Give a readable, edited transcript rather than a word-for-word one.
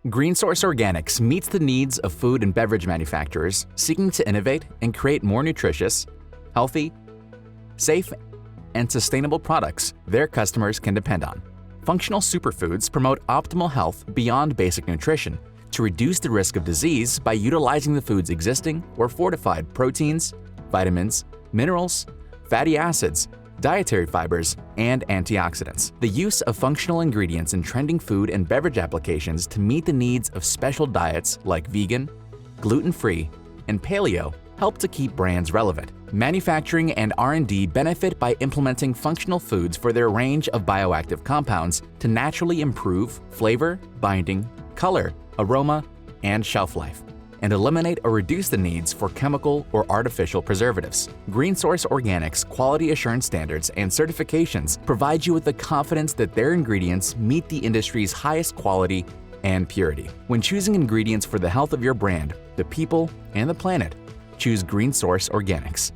GreenSource Organics meets the needs of food and beverage manufacturers seeking to innovate and create more nutritious, healthy, safe, and sustainable products their customers can depend on. Functional superfoods promote optimal health beyond basic nutrition to reduce the risk of disease by utilizing the food's existing or fortified proteins, vitamins, minerals, fatty acids, dietary fibers, and antioxidants. The use of functional ingredients in trending food and beverage applications to meet the needs of special diets like vegan, gluten-free, and paleo help to keep brands relevant. Manufacturing and R&D benefit by implementing functional foods for their range of bioactive compounds to naturally improve flavor, binding, color, aroma, and shelf life, and eliminate or reduce the needs for chemical or artificial preservatives. GreenSource Organics quality assurance standards and certifications provide you with the confidence that their ingredients meet the industry's highest quality and purity. When choosing ingredients for the health of your brand, the people, and the planet, choose GreenSource Organics.